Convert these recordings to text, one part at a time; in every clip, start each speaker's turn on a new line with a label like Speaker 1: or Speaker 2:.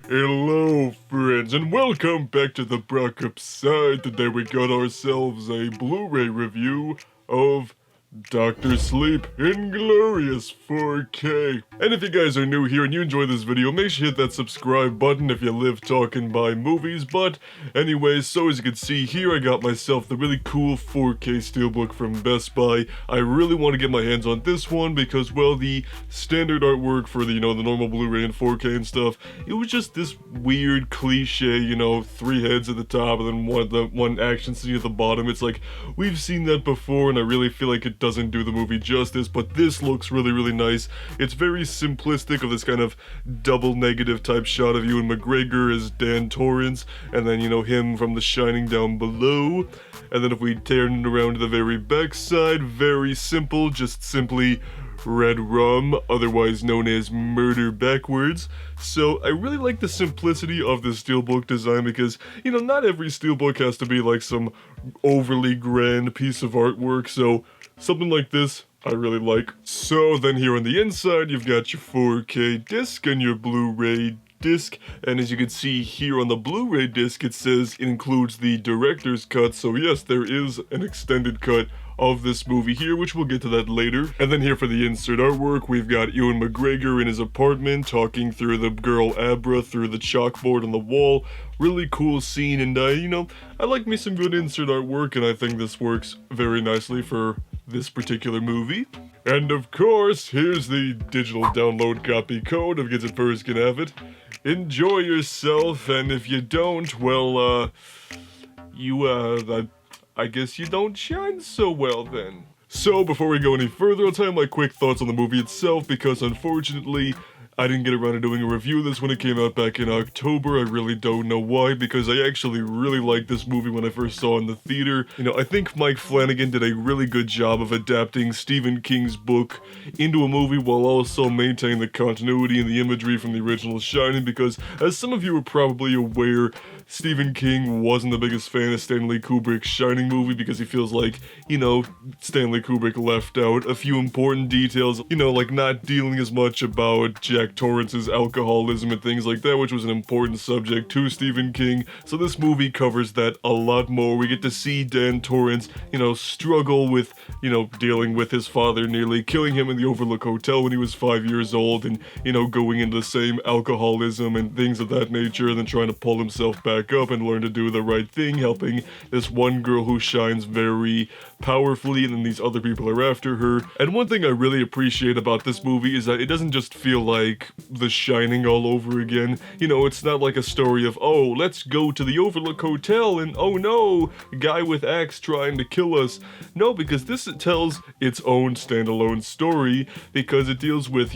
Speaker 1: Hello friends, and welcome back to the Brockopp side. Today we got ourselves a Blu-ray review of Dr. Sleep in glorious 4K. And if you guys are new here and you enjoy this video, make sure you hit that subscribe button if you live talking by movies. But anyways, so as you can see here, I got myself the really cool 4K Steelbook from Best Buy. I really want to get my hands on this one because, well, the standard artwork for the, the normal Blu-ray and 4K and stuff, it was just this weird cliche, 3 heads at the top and then one action scene at the bottom. It's like, we've seen that before and I really feel like it doesn't do the movie justice, but this looks really nice. It's very simplistic of this kind of double negative type shot of Ewan McGregor as Dan Torrance, and then, him from The Shining down below. And then if we turn it around to the very back side, very simple, just simply red rum, otherwise known as murder backwards. So I really like the simplicity of the steelbook design because, not every steelbook has to be like some overly grand piece of artwork, so something like this I really like. So then here on the inside you've got your 4K disc and your Blu-ray disc, and as you can see here on the Blu-ray disc it says it includes the director's cut, so yes, there is an extended cut of this movie here, which we'll get to that later. And then here for the insert artwork, we've got Ewan McGregor in his apartment talking through the girl Abra through the chalkboard on the wall. Really cool scene, and I like me some good insert artwork, and I think this works very nicely for this particular movie. And of course, here's the digital download copy code. If you get it first, can have it. Enjoy yourself, and if you don't, well, I guess you don't shine so well then. So before we go any further, I'll tell you my quick thoughts on the movie itself, because unfortunately, I didn't get around to doing a review of this when it came out back in October. I really don't know why, because I actually really liked this movie when I first saw it in the theater. I think Mike Flanagan did a really good job of adapting Stephen King's book into a movie while also maintaining the continuity and the imagery from the original Shining, because as some of you are probably aware, Stephen King wasn't the biggest fan of Stanley Kubrick's Shining movie because he feels like, Stanley Kubrick left out a few important details, like not dealing as much about Jack Torrance's alcoholism and things like that, which was an important subject to Stephen King. So this movie covers that a lot more. We get to see Dan Torrance, struggle with, dealing with his father nearly killing him in the Overlook Hotel when he was 5 years old, and, going into the same alcoholism and things of that nature, and then trying to pull himself back up and learn to do the right thing, helping this one girl who shines very powerfully, and then these other people are after her. And one thing I really appreciate about this movie is that it doesn't just feel like The Shining all over again. It's not like a story of, oh, let's go to the Overlook Hotel and oh no, guy with axe trying to kill us. No, because this tells its own standalone story, because it deals with,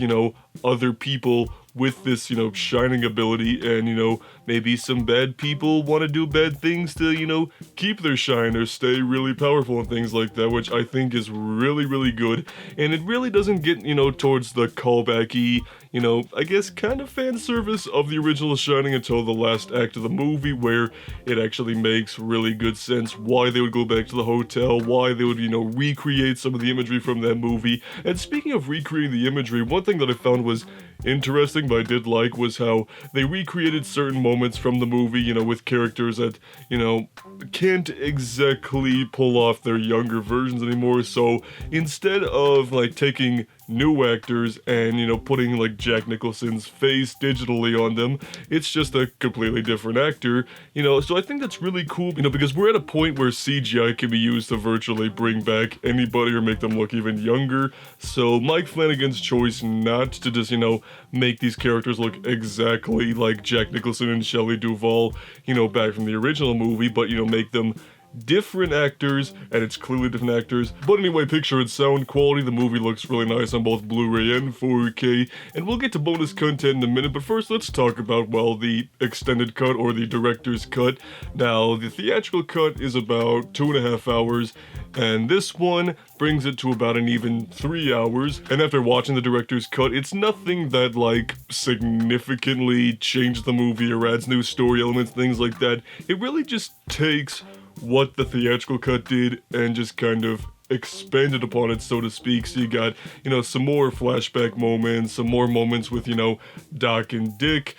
Speaker 1: other people with this, shining ability, and, maybe some bad people want to do bad things to, keep their shine or stay really powerful and things like that, which I think is really good. And it really doesn't get, towards the callbacky, I guess kind of fan service of the original Shining until the last act of the movie, where it actually makes really good sense why they would go back to the hotel, why they would, recreate some of the imagery from that movie. And speaking of recreating the imagery, one thing that I found was interesting, but I did like, was how they recreated certain moments from the movie, with characters that, can't exactly pull off their younger versions anymore. So instead of like taking new actors and, putting like Jack Nicholson's face digitally on them, it's just a completely different actor, so I think that's really cool, because we're at a point where CGI can be used to virtually bring back anybody or make them look even younger. So Mike Flanagan's choice not to just, make these characters look exactly like Jack Nicholson and Shelley Duvall, back from the original movie, but, make them different actors, and it's clearly different actors. But anyway, picture and sound quality, the movie looks really nice on both Blu-ray and 4K, and we'll get to bonus content in a minute, but first let's talk about, well, the extended cut or the director's cut. Now, the theatrical cut is about 2.5 hours, and this one brings it to about an even 3 hours. And after watching the director's cut, it's nothing that like significantly changed the movie or adds new story elements, things like that. It really just takes what the theatrical cut did and just kind of expanded upon it, so to speak. So you got, some more flashback moments, some more moments with, Doc and Dick,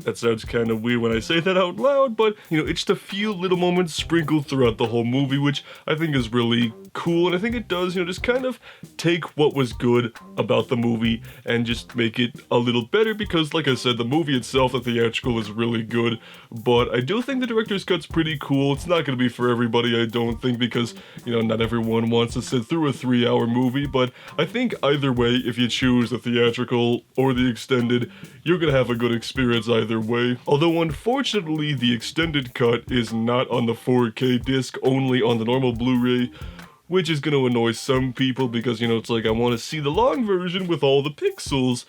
Speaker 1: That sounds kind of weird when I say that out loud, but, you know, it's just a few little moments sprinkled throughout the whole movie, which I think is really cool, and I think it does, you know, just kind of take what was good about the movie and just make it a little better, because, like I said, the movie itself, the theatrical, is really good, but I do think the director's cut's pretty cool. It's not going to be for everybody, I don't think, because, you know, not everyone wants to sit through a 3-hour movie, but I think either way, if you choose the theatrical or the extended, you're going to have a good experience either way. Although, unfortunately, the extended cut is not on the 4K disc, only on the normal Blu-ray, which is going to annoy some people because, you know, it's like, I want to see the long version with all the pixels.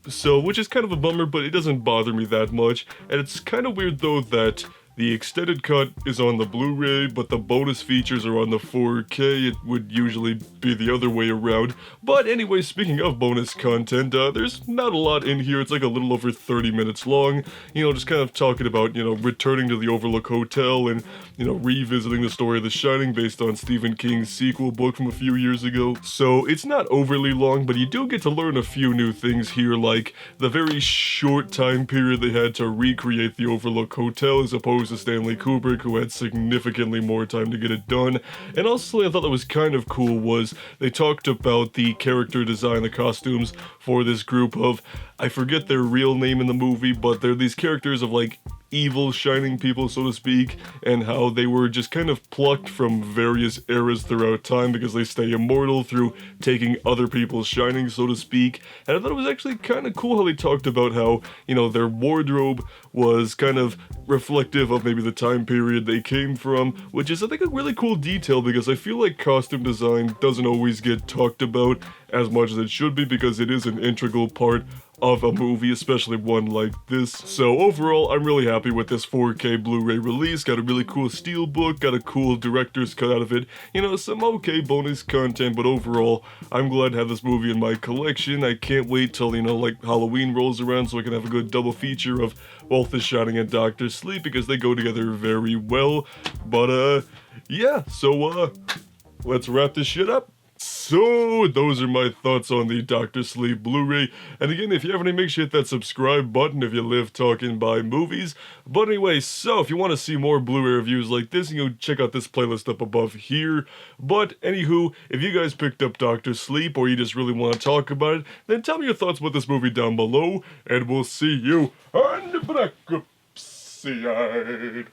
Speaker 1: So, which is kind of a bummer, but it doesn't bother me that much. And it's kind of weird, though, that the extended cut is on the Blu-ray, but the bonus features are on the 4K. It would usually be the other way around. But anyway, speaking of bonus content, there's not a lot in here. It's like a little over 30 minutes long. You know, just kind of talking about, you know, returning to the Overlook Hotel and, you know, revisiting the story of The Shining based on Stephen King's sequel book from a few years ago. So it's not overly long, but you do get to learn a few new things here, like the very short time period they had to recreate the Overlook Hotel as opposed to Stanley Kubrick, who had significantly more time to get it done. And also, I thought that was kind of cool was they talked about the character design, the costumes for this group of, I forget their real name in the movie, but they're these characters of like evil shining people, so to speak, and how they were just kind of plucked from various eras throughout time because they stay immortal through taking other people's shining, so to speak. And I thought it was actually kind of cool how they talked about how, you know, their wardrobe was kind of reflective of maybe the time period they came from, which is, I think, a really cool detail because I feel like costume design doesn't always get talked about as much as it should be because it is an integral part of a movie, especially one like this. So overall, I'm really happy with this 4K Blu-ray release. Got a really cool steelbook, got a cool director's cut out of it, you know, some okay bonus content, but overall, I'm glad to have this movie in my collection. I can't wait till, you know, like Halloween rolls around so I can have a good double feature of both The Shining and Doctor Sleep because they go together very well. But yeah, so let's wrap this shit up. So, those are my thoughts on the Dr. Sleep Blu-ray, and again, if you haven't, make sure you hit that subscribe button if you live talking by movies. But anyway, so if you want to see more Blu-ray reviews like this, you know, check out this playlist up above here. But anywho, if you guys picked up Dr. Sleep, or you just really want to talk about it, then tell me your thoughts about this movie down below, and we'll see you on the Brockopp side.